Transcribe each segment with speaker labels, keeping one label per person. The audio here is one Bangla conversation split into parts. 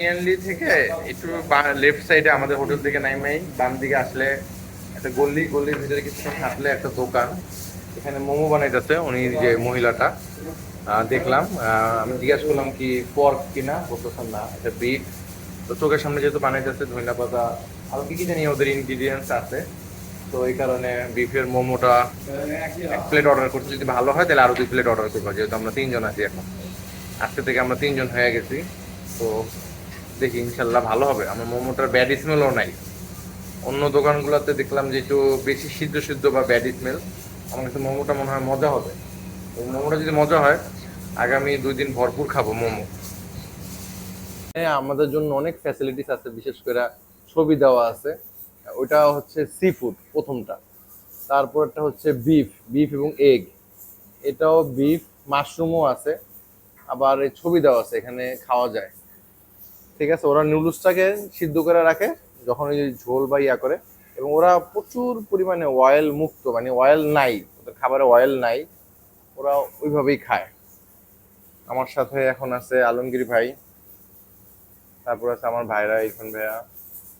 Speaker 1: মেইনলি থেকে একটু লেফট সাইডে আমাদের হোটেল থেকে নাইমাই বাম দিকে আসলে একটা গলির ভিতরে কিছুক্ষণ হাঁটলে একটা দোকান, এখানে মোমো বানাইতেছে উনি যে মহিলাটা। দেখলাম, আমি জিজ্ঞাসা করলাম কি পর্ক কিনা, বলতেছেন না এটা বিফ। তো চোখের সামনে যেহেতু বানাইতেছে ধনিয়া পাতা আরো কি কি জানি ওদের ইনগ্রিডিয়েন্টস আছে, তো এই কারণে বিফের মোমোটা এক প্লেট অর্ডার করছি, যদি ভালো হয় তাহলে আরো 2 প্লেট অর্ডার করবো, যেহেতু আমরা 3 জন আছি এখন। আজকে থেকে আমরা 3 জন হয়ে গেছি। তো দেখি ইনশাল্লাহ ভালো হবে। আমার মোমোটার ব্যাড স্মেলও নাই। অন্য দোকানগুলোতে দেখলাম যে একটু বেশি সিদ্ধ সিদ্ধ বা ব্যাড স্মেল। আমার কাছে মোমোটা মনে হয় মজা হবে। ওই মোমোটা যদি মজা হয় আগামী 2 দিন ভরপুর খাবো মোমো। হ্যাঁ, আমাদের জন্য অনেক ফ্যাসিলিটিস আছে, বিশেষ করে ছবি দেওয়া আছে। ওইটা হচ্ছে সি ফুড প্রথমটা, তারপরটা হচ্ছে বিফ, বিফ এবং এগ। এটাও বিফ, মাশরুমও আছে, আবার এই ছবি দেওয়া আছে এখানে খাওয়া যায়। ঠিক আছে, ওরা নুডলসটাকে সিদ্ধ করে রাখে যখন ওই ঝোল বা ইয়া করে, এবং ওরা প্রচুর পরিমাণে অয়েল মুক্ত, মানে অয়েল নাই ওদের খাবারে, অয়েল নাই, ওরা ওইভাবেই খায়। আমার সাথে এখন আছে আলমগীর ভাই, তারপর আছে আমার ভাইরা ইরফান ভাইয়া,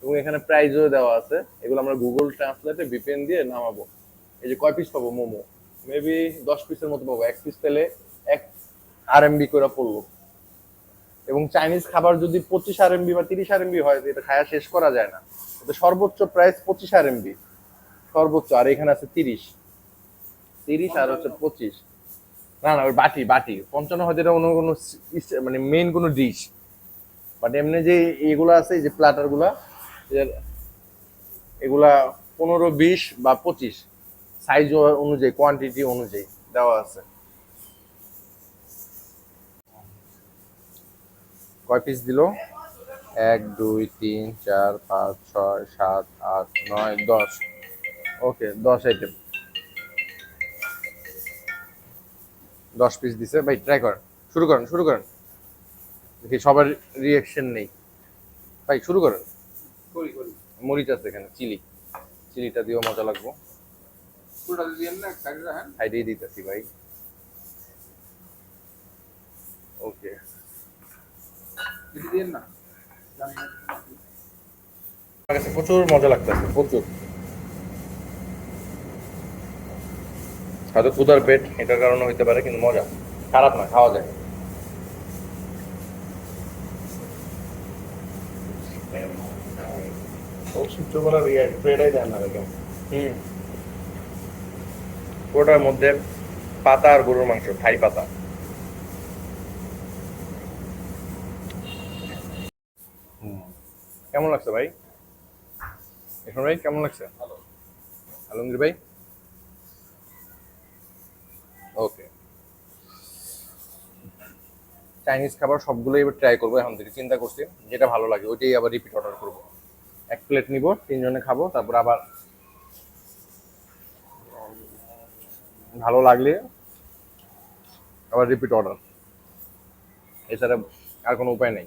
Speaker 1: এবং এখানে প্রাইজও দেওয়া আছে। এগুলো আমরা গুগল ট্রান্সলেটে ভিপিএন দিয়ে নামাবো। এই যে কয় পিস পাবো মোমো, মেবি 10 পিসের মতো পাবো। এক পিস পেলে 1 RMB করে পড়লো। এবং চাইনিজ খাবার যদি 25 RMB বা 30 RMB হয়, এটা খায়া শেষ করা যায় না। এটা সর্বোচ্চ প্রাইস 25 RMB, সর্বোচ্চ। আর এখানে আছে 30, 30 আর হচ্ছে 25। না না, ওই বাটি বাটি 55 হয়তো এটা অন্য কোনো মানে মেইন কোনো ডিশ। বাট এমনি যে এগুলা আছে, এই যে প্ল্যাটার গুলা, এগুলা 15, 20 বা 25 সাইজ অনুযায়ী, কোয়ান্টিটি অনুযায়ী দেওয়া আছে। কয় পিস দিল? 1 2 3 4 5 6 7 8 9 10। ওকে, 10 আইটেম, 10 পিস দিছে ভাই। ট্রাই করেন, শুরু করেন, শুরু করেন। দেখি সবার রিয়াকশন নেই। ভাই শুরু করেন। মরিচ আছে এখানে, চিলি, চিলিটা দিয়েও মজা লাগবো। সাইডেই দিতেছি ভাই। ওকে, আমার কাছে প্রচুর মজা লাগতেছে, প্রচুর। হয়তো ক্ষুধার পেট, এটার কারণে হইতে পারে, কিন্তু মজা, খারাপ না, খাওয়া যায়। হুম, ওটার মধ্যে পাতা আর গরুর মাংস, থাই পাতা। কেমন লাগছে ভাই? এখন ভাই কেমন লাগছে? আলমগীর ভাই? ওকে। চাইনিজ খাবার সবগুলোই এবার ট্রাই করবো এখন থেকে, চিন্তা করছি যেটা ভালো লাগে ওইটাই আবার রিপিট অর্ডার করবো। 1 প্লেট নিব, 3 জনে খাবো, তারপর আবার ভালো লাগলে আবার রিপিট অর্ডার, এছাড়া আর কোনো উপায় নেই।